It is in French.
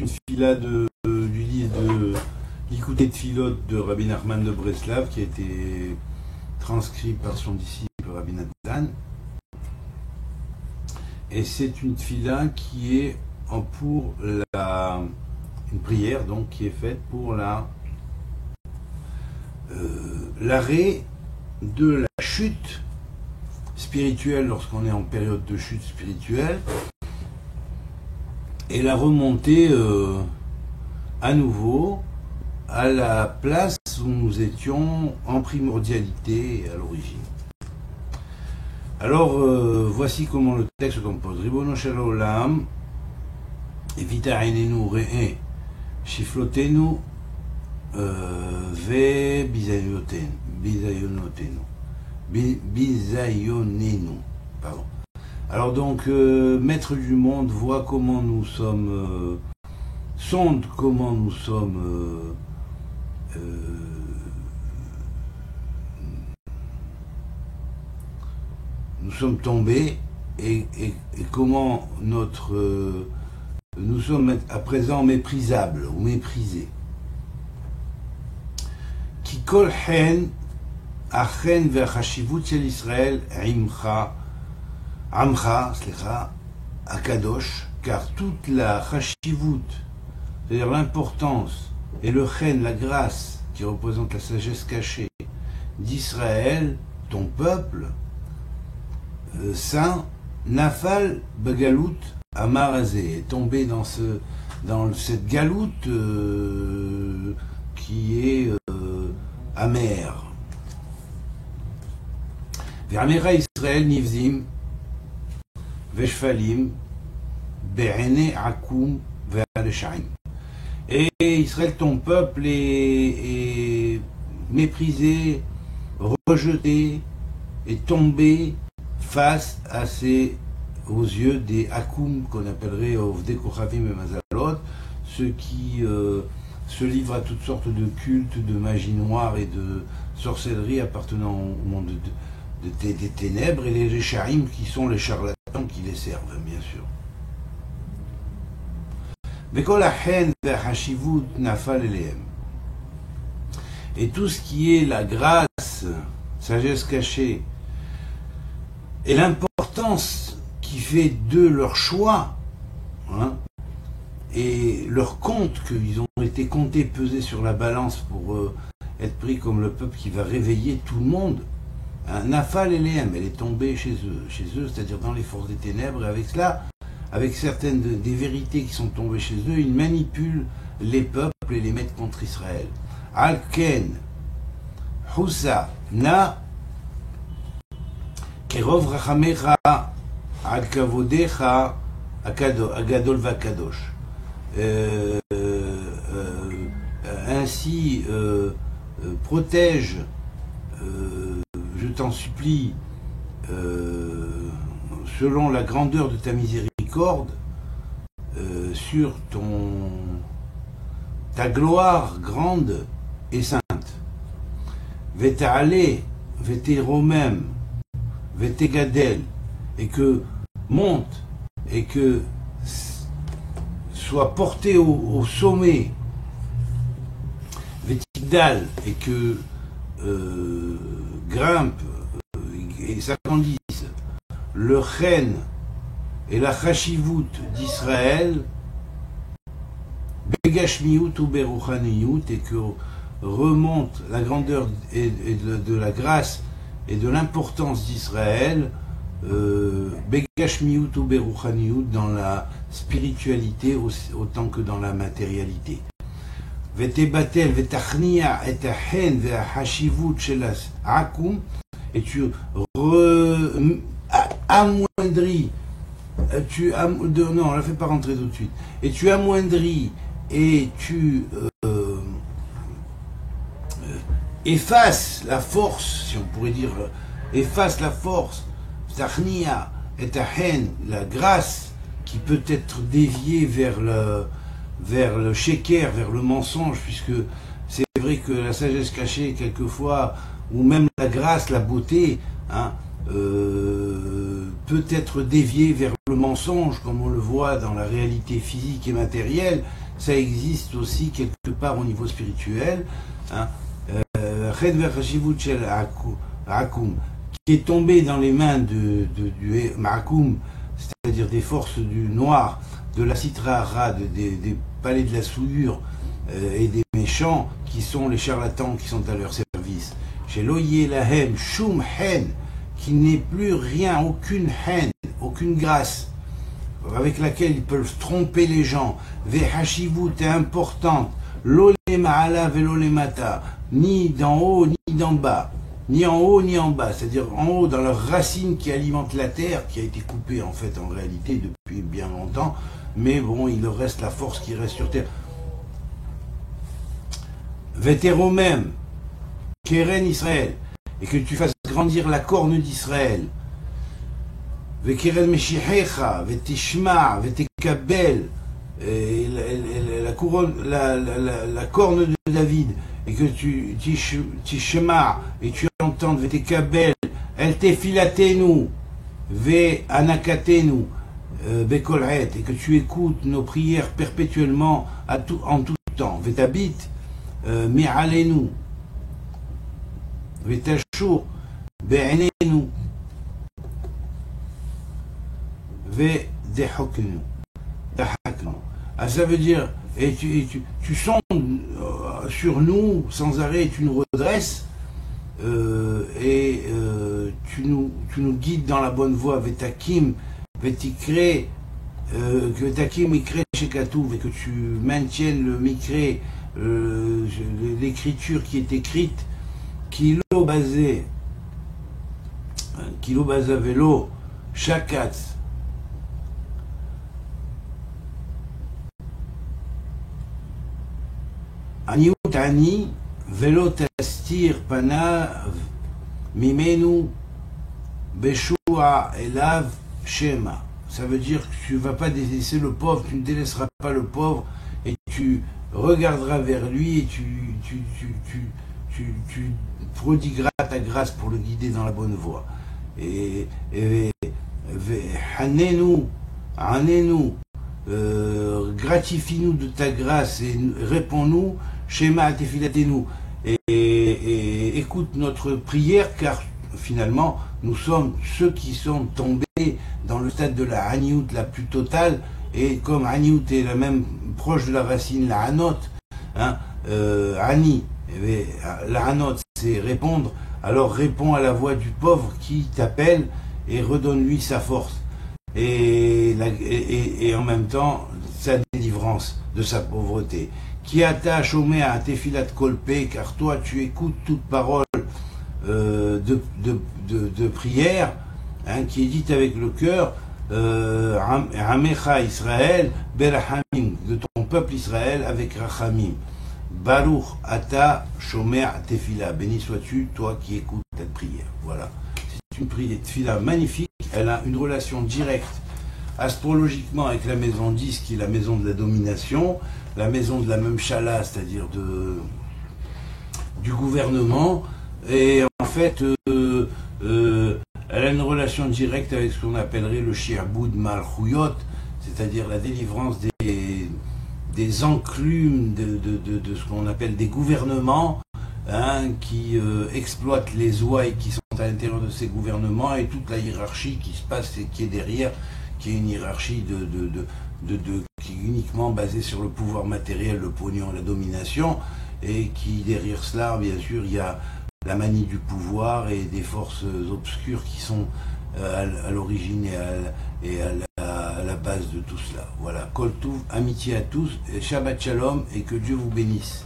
une fila du livre de l'Ikouté de Philot de Rabbi Nachman de Breslav qui a été transcrit par son disciple Rabbi Natan. Et c'est une fila qui est pour une prière donc qui est faite pour l'arrêt de la chute spirituelle lorsqu'on est en période de chute spirituelle et la remontée à nouveau à la place où nous étions en primordialité à l'origine. Alors voici comment le texte se compose. Ribono shel olam evita einenu re'e shiflotenu ve bizayonenu. Pardon. Alors donc, maître du monde voit comment nous sommes, sonde comment nous sommes tombés et comment nous sommes à présent méprisables ou méprisés. Ki kol hen achen ve'chashivut shel Israël amcha akadosh, car toute la chashivut, c'est-à-dire l'importance et le chen, la grâce qui représente la sagesse cachée d'Israël, ton peuple saint, nafal bagalout amarazé, est tombé dans cette galoute qui est amère. Ve'amera Israël nivzim ve'shfalim be'ene akum ve'aleshaim. Et Israël, ton peuple, est méprisé, rejeté, est tombé face aux yeux des akum qu'on appellerait Ovdei Kochavim et Mazalot, ceux qui se livrent à toutes sortes de cultes, de magie noire et de sorcellerie appartenant au monde des ténèbres, et les Réchaïm qui sont les charlatans qui les servent, bien sûr. Et tout ce qui est la grâce, sagesse cachée, et l'importance qui fait de leur choix, et leur compte, qu'ils ont été comptés, pesés sur la balance pour être pris comme le peuple qui va réveiller tout le monde, Nafal Eleem, elle est tombée chez eux, c'est-à-dire dans les forces des ténèbres, et avec cela, avec certaines des vérités qui sont tombées chez eux, ils manipulent les peuples et les mettent contre Israël. Alken, Husa, Na, Kerov Rachamecha, Al-Kavodecha, Agadol Vakadosh. Ainsi, protège, je t'en supplie, selon la grandeur de ta miséricorde, sur ta gloire grande et sainte. Veta'ale, veteromem, vetegadel, et que monte, et que soit porté au sommet, vetigdal, et que grimpe et s'agrandisse le chen et la chashivut d'Israël, begashmiut ou beruchaniyut, et que remonte la grandeur et de la grâce et de l'importance d'Israël, begashmiut ou beruchaniyut, dans la spiritualité autant que dans la matérialité. Vetebatel vetachnia et ahen ve'hashivut shelas akum, et tu amoindris, non, on la fait pas rentrer tout de suite, et tu amoindris et tu effaces la force, si on pourrait dire, efface la force, tachnia et ahen, la grâce qui peut être déviée vers le sheker, vers le mensonge, puisque c'est vrai que la sagesse cachée, quelquefois, ou même la grâce, la beauté, peut être déviée vers le mensonge, comme on le voit dans la réalité physique et matérielle, ça existe aussi quelque part au niveau spirituel. Hein, qui est tombé dans les mains du Ma'akoum, c'est-à-dire des forces du noir, de la Sitra des palais de la souillure et des méchants qui sont les charlatans qui sont à leur service. Chez Loye Lahem Shum Hen, qui n'est plus rien, aucune haine, aucune grâce avec laquelle ils peuvent tromper les gens. Vehashivut est importante, l'olema ala velolemata, ni d'en haut ni d'en bas, ni en haut ni en bas, c'est-à-dire en haut dans leur racine qui alimente la terre, qui a été coupée en fait en réalité depuis bien longtemps, mais bon, il leur reste la force qui reste sur terre. Vétéromem, Keren Israël, et que tu fasses grandir la corne d'Israël. Vekeren Meshichecha, Vetishma, Vetekabel, la couronne, la corne de David, et que tu Shema, et tu entends Vetekabel, El Tefilatenu, Ve Anakatenu, Bekolhet, et que tu écoutes nos prières perpétuellement en tout temps. Vetabit, Mi'alenu, Vetashur, Be'enenu, Vedehokenu. Ah, ça veut dire, et tu sondes sur nous sans arrêt, tu nous redresses, tu nous guides dans la bonne voie. Vetakim, Vetikre, Vetakim Mikre Shekatouv, et que tu maintiennes le Mikre, l'écriture qui est écrite, Kilo Bazé Velo, Shakatz. Aniut Ani, Velo Tastir Panav, Mimenu, Beshua Elav, Shema. Ça veut dire que tu ne vas pas délaisser le pauvre, tu ne délaisseras pas le pauvre, et tu regarderas vers lui, et tu prodigueras ta grâce pour le guider dans la bonne voie. Et Hanenu, gratifie-nous de ta grâce et réponds-nous, Shema Tefilatenu, et écoute notre prière, car finalement nous sommes ceux qui sont tombés dans le stade de la Haniout la plus totale, et comme Haniout est la même proche de la racine, la Hanot, hein, Hani, la Hanot c'est répondre, alors réponds à la voix du pauvre qui t'appelle et redonne-lui sa force. Et en même temps sa délivrance de sa pauvreté. Qui attache au à Tefilat Kolpe, car toi tu écoutes toute parole de prière, hein, qui est dite avec le cœur, Hamecha Israël, Berachamim, de ton peuple Israël avec Rachamim. Baruch Ata Shomer Tefila, béni sois-tu, toi qui écoutes cette prière. Voilà. C'est une prière de Tefila magnifique. Elle a une relation directe astrologiquement avec la maison 10, qui est la maison de la domination, la maison de la Memchala, c'est-à-dire du gouvernement. Et en fait, elle a une relation directe avec ce qu'on appellerait le Shi'boud Malchuyot, c'est-à-dire la délivrance des enclumes de ce qu'on appelle des gouvernements, hein, qui exploitent les ouailles qui sont à l'intérieur de ces gouvernements, et toute la hiérarchie qui se passe et qui est derrière, qui est une hiérarchie qui est uniquement basée sur le pouvoir matériel, le pognon, la domination, et qui derrière cela, bien sûr, il y a la manie du pouvoir et des forces obscures qui sont à l'origine et à la base de tout cela. Voilà, Kol Touv, amitié à tous, et Shabbat Shalom, et que Dieu vous bénisse.